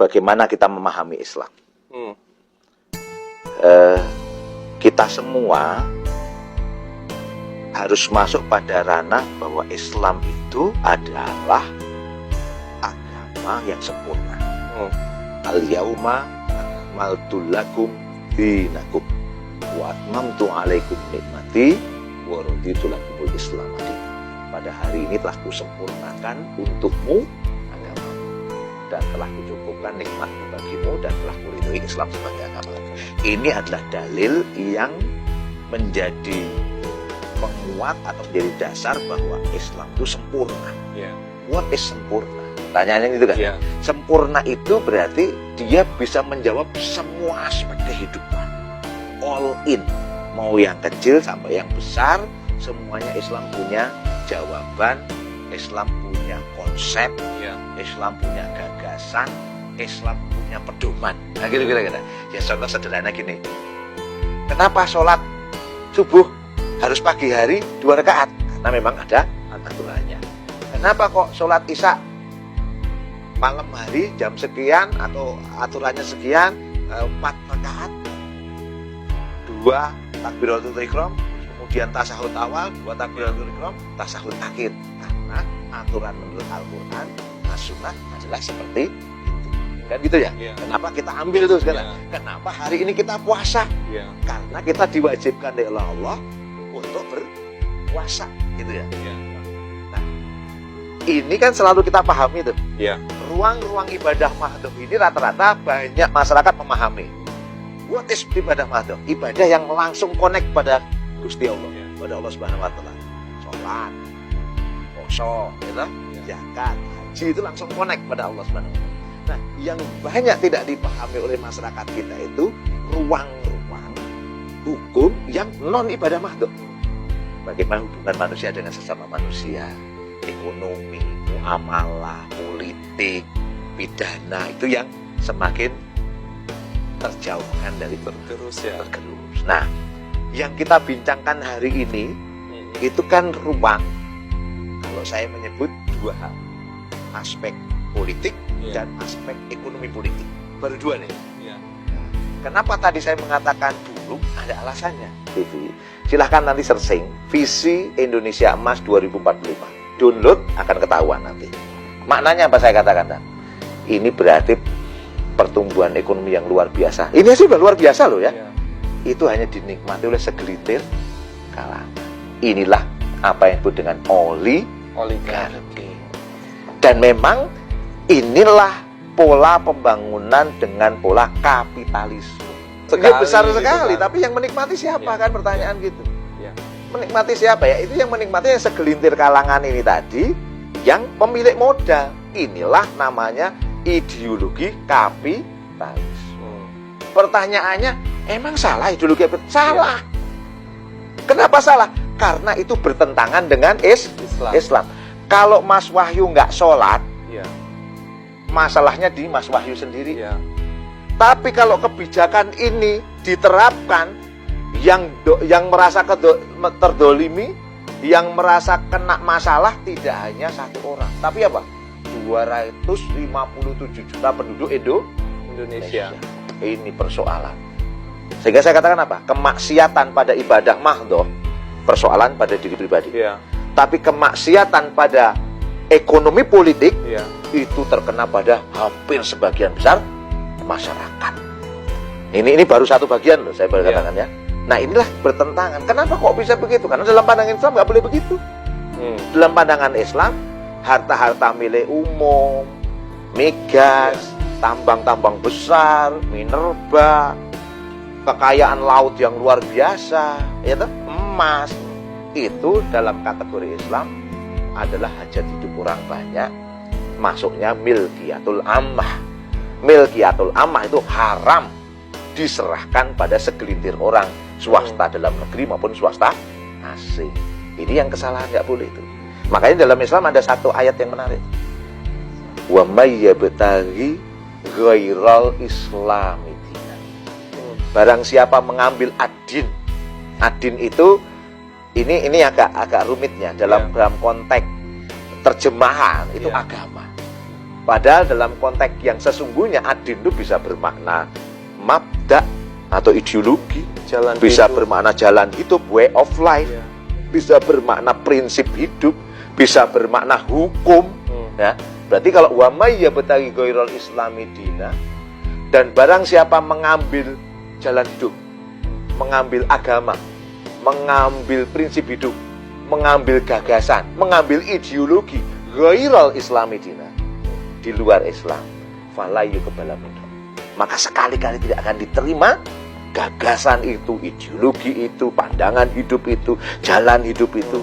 bagaimana kita memahami Islam. Kita semua harus masuk pada ranah bahwa Islam itu adalah agama yang sempurna. Al-yauma akmaltu lakum dinakum wa atmamtu alaikum nikmati wa raditu lakumul Islam. Pada hari ini telah kusempurnakan untukmu agama dan telah kucukupkan nikmatku bagimu dan telah kuridhoi Islam sebagai agama. Ini adalah dalil yang menjadi penguat atau menjadi dasar bahwa Islam itu sempurna. What is sempurna? Pertanyaannya itu kan. Sempurna itu berarti dia bisa menjawab semua aspek kehidupan. All in. Mau yang kecil sampai yang besar, semuanya Islam punya jawaban, Islam punya konsep, Islam punya gagasan, Islam punya pedoman. Nah gitu kira-kira. Ya contoh sederhana gini. Kenapa sholat subuh harus pagi hari 2 rakaat? Karena memang ada aturannya. Kenapa kok sholat isya malam hari jam sekian atau aturannya sekian 4 rakaat? 2 takbiratul ihram, kemudian tasahud awal, 2 takbiratul ihram, tasahud akhir. Karena aturan menurut Al-Quran, As-Sunnah adalah seperti itu. Kan gitu ya? Kenapa kita ambil itu sekarang? Kenapa hari ini kita puasa? Karena kita diwajibkan oleh Allah untuk berpuasa, gitu ya. Nah, ini kan selalu kita pahami itu. Ruang-ruang ibadah mahdhuf ini rata-rata banyak masyarakat memahami. What is ibadah mahdhuf? Ibadah yang langsung connect pada Gusti Allah, pada Allah Subhanahu wa taala. Salat, puasa, gitu, zakat, haji itu langsung connect pada Allah Subhanahu wa taala. Nah, yang banyak tidak dipahami oleh masyarakat kita itu ruang-ruang hukum yang non ibadah mahdhuf. Bagaimana hubungan manusia dengan sesama manusia, ekonomi, muamalah, politik, pidana, itu yang semakin terjauhkan dari tergerus. Nah, yang kita bincangkan hari ini itu kan ruang, kalau saya menyebut 2 hal, aspek politik dan aspek ekonomi politik. Baru 2 nih. Kenapa tadi saya mengatakan dulu? Ada alasannya. Silahkan nanti searching Visi Indonesia Emas 2045. Download, akan ketahuan nanti. Maknanya apa saya katakan? Ini berarti pertumbuhan ekonomi yang luar biasa. Ini sudah luar biasa loh ya. Itu hanya dinikmati oleh segelintir kalangan. Inilah apa yang disebut dengan oligarki. Dan memang inilah pola pembangunan dengan pola kapitalisme. Dia besar sekali, tapi yang menikmati siapa kan pertanyaan gitu. Menikmati siapa ya? Itu yang menikmati yang segelintir kalangan ini tadi, yang pemilik modal. Inilah namanya ideologi kapitalisme. Pertanyaannya, emang salah ideologi kapitalisme? Salah. Kenapa salah? Karena itu bertentangan dengan Islam. Kalau Mas Wahyu nggak sholat, masalahnya di Mas Wahyu sendiri. Tapi kalau kebijakan ini diterapkan, yang merasa terdolimi, yang merasa kena masalah tidak hanya 1 orang, tapi apa? 257 juta penduduk Indonesia. Ini persoalan. Sehingga saya katakan apa? Kemaksiatan pada ibadah mahdhuf persoalan pada diri pribadi. Tapi kemaksiatan pada ekonomi politik itu terkena pada hampir sebagian besar masyarakat. Ini baru 1 bagian loh saya baru katakan ya. Nah inilah bertentangan. Kenapa kok bisa begitu? Karena dalam pandangan Islam nggak boleh begitu. Dalam pandangan Islam, harta-harta milik umum, migas, tambang-tambang besar, minerba, kekayaan laut yang luar biasa, ya toh? Emas, itu dalam kategori Islam adalah hajat hidup orang banyak, masuknya milkiyatul ammah. Milkiyatul ammah itu haram diserahkan pada segelintir orang, swasta dalam negeri maupun swasta asing. Ini yang kesalahan, nggak boleh itu. Makanya dalam Islam ada 1 ayat yang menarik. Wa may yabtaghi ghairal islami dinan. Barang siapa mengambil adin. Adin itu ini agak rumitnya dalam konteks terjemahan itu agama. Padahal dalam konteks yang sesungguhnya adin itu bisa bermakna mabda atau ideologi, Jalan bisa hidup. bermakna jalan hidup, way of life, Ya. bisa bermakna prinsip hidup, bisa bermakna hukum. Ya, berarti kalau wa may yabtaghi ghairal islami dina, dan barang siapa mengambil jalan hidup, mengambil agama, mengambil prinsip hidup, mengambil gagasan, mengambil ideologi ghairal islami dina, di luar Islam, fala yuqbala minhu, maka sekali-kali tidak akan diterima gagasan itu, ideologi itu, pandangan hidup itu, jalan hidup itu.